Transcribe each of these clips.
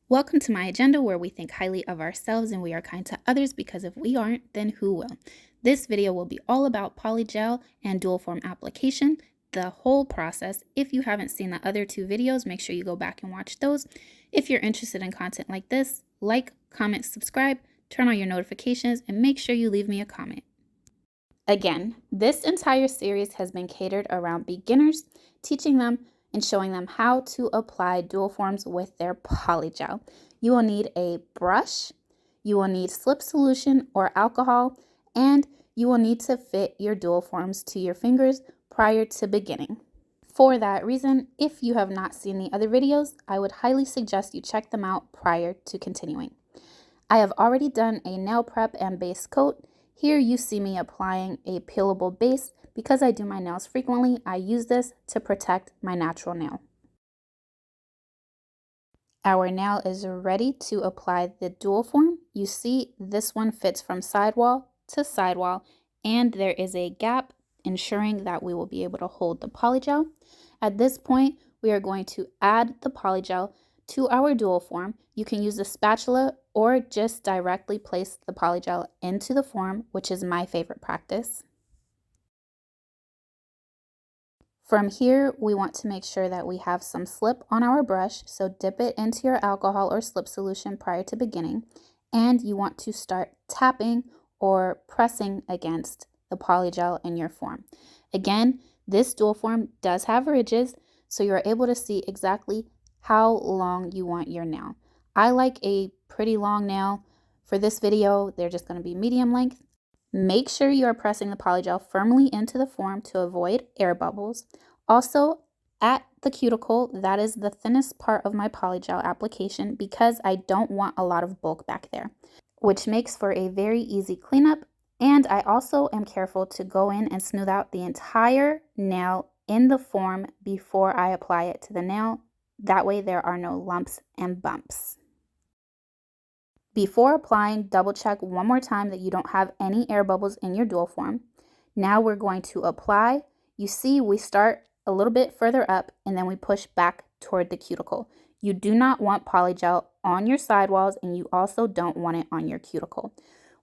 Welcome to my agenda, where we think highly of ourselves and we are kind to others, because if we aren't, then who will? This video will be all about Polygel and dual form application, the whole process. If you haven't seen the other two videos, make sure you go back and watch those. If you're interested in content like this, like, comment, subscribe, turn on your notifications, and make sure you leave me a comment. Again, this entire series has been catered around beginners, teaching them and showing them how to apply dual forms with their polygel. You will need a brush, you will need slip solution or alcohol, and you will need to fit your dual forms to your fingers prior to beginning. For that reason, if you have not seen the other videos, I would highly suggest you check them out prior to continuing. I have already done a nail prep and base coat. Here you see me applying a peelable base. Because I do my nails frequently, I use this to protect my natural nail. Our nail is ready to apply the dual form. You see this one fits from sidewall to sidewall, and there is a gap ensuring that we will be able to hold the polygel. At this point, we are going to add the polygel to our dual form. You can use a spatula or just directly place the polygel into the form, which is my favorite practice. From here, we want to make sure that we have some slip on our brush, so dip it into your alcohol or slip solution prior to beginning, and you want to start tapping or pressing against the polygel in your form. Again, this dual form does have ridges, so you're able to see exactly how long you want your nail. I like a pretty long nail. For this video, they're just going to be medium length. Make sure you are pressing the polygel firmly into the form to avoid air bubbles. Also, at the cuticle, that is the thinnest part of my polygel application because I don't want a lot of bulk back there, which makes for a very easy cleanup. And I also am careful to go in and smooth out the entire nail in the form before I apply it to the nail. That way there are no lumps and bumps. Before applying, double check one more time that you don't have any air bubbles in your dual form. Now we're going to apply. You see we start a little bit further up and then we push back toward the cuticle. You do not want polygel on your sidewalls, and you also don't want it on your cuticle.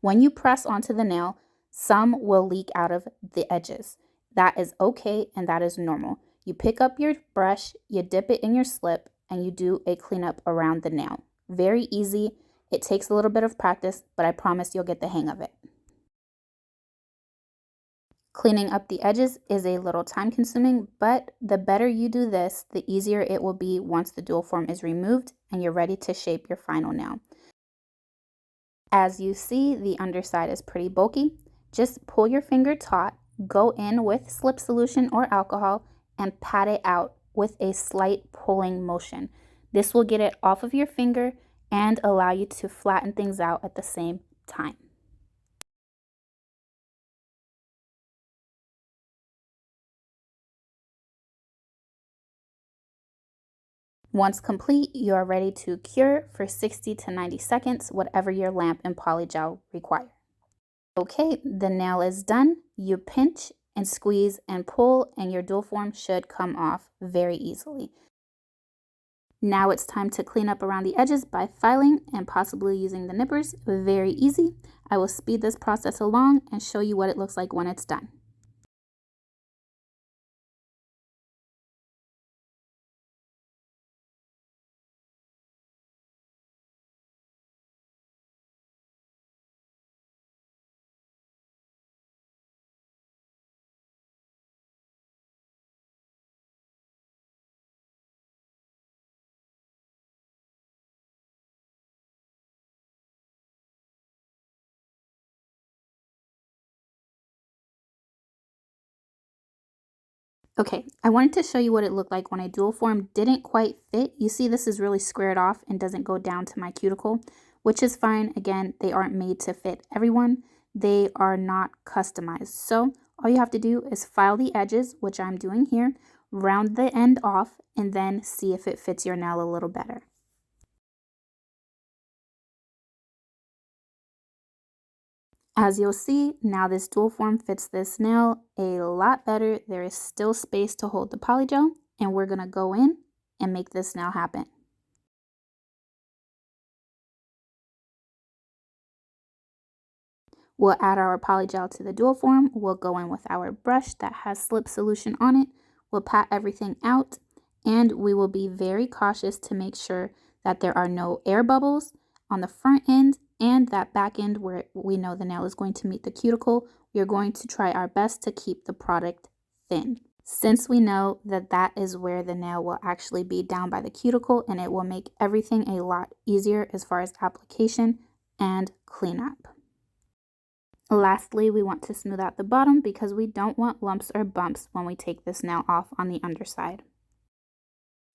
When you press onto the nail, some will leak out of the edges. That is okay, and that is normal. You pick up your brush, you dip it in your slip, and you do a cleanup around the nail. Very easy. It takes a little bit of practice, but I promise you'll get the hang of it. Cleaning up the edges is a little time consuming, but the better you do this, the easier it will be once the dual form is removed and you're ready to shape your final nail. As you see, the underside is pretty bulky. Just pull your finger taut, go in with slip solution or alcohol, and pat it out with a slight pulling motion. This will get it off of your finger and allow you to flatten things out at the same time. Once complete, you are ready to cure for 60 to 90 seconds, whatever your lamp and polygel require. Okay, the nail is done. You pinch and squeeze and pull, and your dual form should come off very easily. Now it's time to clean up around the edges by filing and possibly using the nippers. Very easy. I will speed this process along and show you what it looks like when it's done. Okay, I wanted to show you what it looked like when a dual form didn't quite fit. You see this is really squared off and doesn't go down to my cuticle, which is fine. Again, they aren't made to fit everyone. They are not customized. So all you have to do is file the edges, which I'm doing here, round the end off, and then see if it fits your nail a little better. As you'll see, now this dual form fits this nail a lot better. There is still space to hold the polygel, and we're going to go in and make this nail happen. We'll add our polygel to the dual form. We'll go in with our brush that has slip solution on it. We'll pat everything out, and we will be very cautious to make sure that there are no air bubbles on the front end and that back end where we know the nail is going to meet the cuticle. We are going to try our best to keep the product thin, since we know that that is where the nail will actually be down by the cuticle, and it will make everything a lot easier as far as application and cleanup. Lastly, we want to smooth out the bottom because we don't want lumps or bumps when we take this nail off on the underside.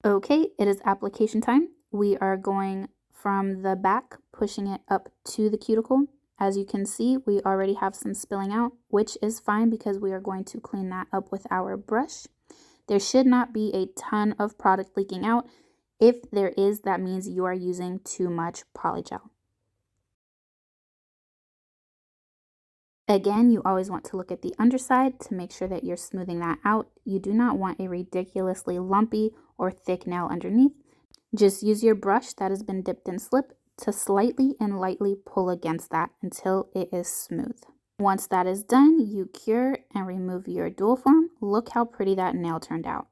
Okay, it is application time. We are going from the back, pushing it up to the cuticle. As you can see, we already have some spilling out, which is fine because we are going to clean that up with our brush. There should not be a ton of product leaking out. If there is, that means you are using too much polygel. Again, you always want to look at the underside to make sure that you're smoothing that out. You do not want a ridiculously lumpy or thick nail underneath. Just use your brush that has been dipped in slip to slightly and lightly pull against that until it is smooth. Once that is done, you cure and remove your dual form. Look how pretty that nail turned out.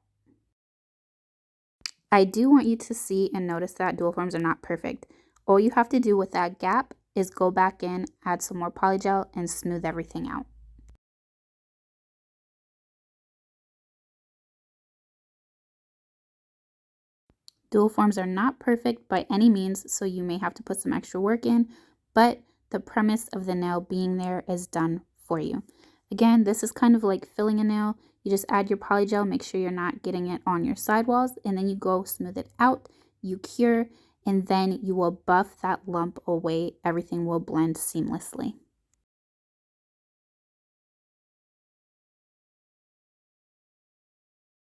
I do want you to see and notice that dual forms are not perfect. All you have to do with that gap is go back in, add some more polygel, and smooth everything out. Dual forms are not perfect by any means, so you may have to put some extra work in, but the premise of the nail being there is done for you. Again, this is kind of like filling a nail. You just add your polygel, make sure you're not getting it on your sidewalls, and then you go smooth it out, you cure, and then you will buff that lump away. Everything will blend seamlessly.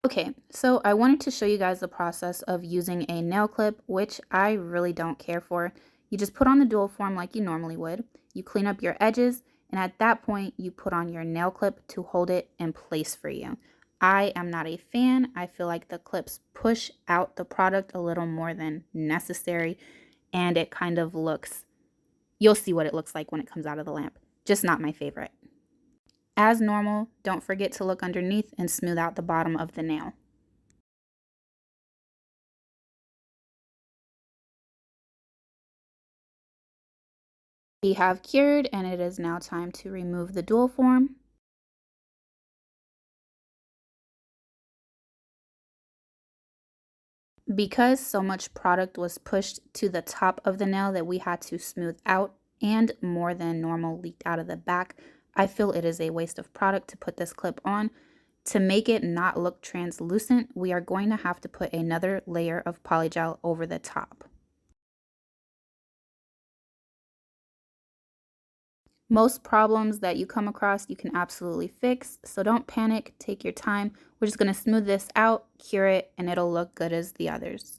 Okay, so I wanted to show you guys the process of using a nail clip, which I really don't care for. You just put on the dual form like you normally would. You clean up your edges, and at that point, you put on your nail clip to hold it in place for you. I am not a fan. I feel like the clips push out the product a little more than necessary, and it kind of looks, you'll see what it looks like when it comes out of the lamp. Just not my favorite. As normal, don't forget to look underneath and smooth out the bottom of the nail. We have cured, and it is now time to remove the dual form. Because so much product was pushed to the top of the nail that we had to smooth out and more than normal leaked out of the back, I feel it is a waste of product to put this clip on. To make it not look translucent, we are going to have to put another layer of polygel over the top. Most problems that you come across, you can absolutely fix, so don't panic, take your time. We're just going to smooth this out, cure it, and it'll look good as the others.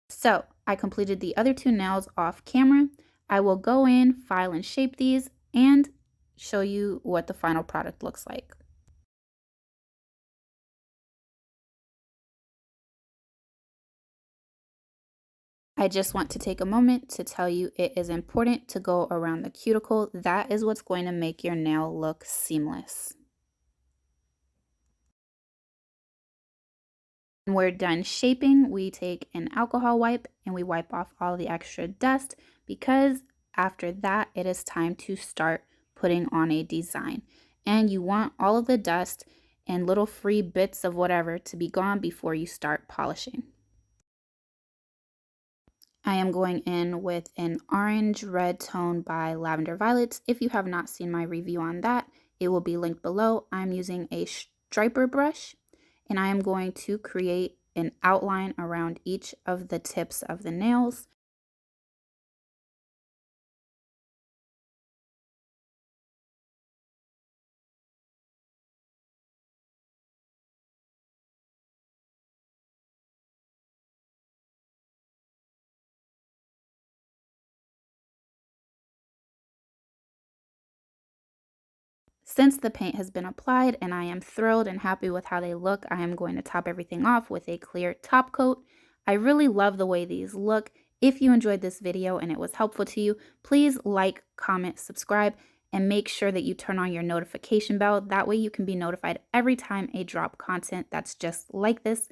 So I completed the other two nails off camera. I will go in, file and shape these, and show you what the final product looks like. I just want to take a moment to tell you it is important to go around the cuticle. That is what's going to make your nail look seamless. When we're done shaping, we take an alcohol wipe and we wipe off all the extra dust, because after that, it is time to start putting on a design. And you want all of the dust and little free bits of whatever to be gone before you start polishing. I am going in with an orange red tone by Lavender Violets. If you have not seen my review on that, it will be linked below. I'm using a striper brush, and I am going to create an outline around each of the tips of the nails. Since the paint has been applied and I am thrilled and happy with how they look, I am going to top everything off with a clear top coat. I really love the way these look. If you enjoyed this video and it was helpful to you, please like, comment, subscribe, and make sure that you turn on your notification bell. That way you can be notified every time I drop content that's just like this.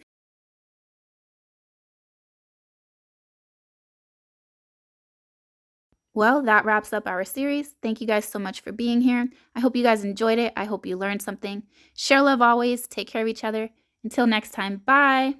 Well, that wraps up our series. Thank you guys so much for being here. I hope you guys enjoyed it. I hope you learned something. Share love always. Take care of each other. Until next time, bye.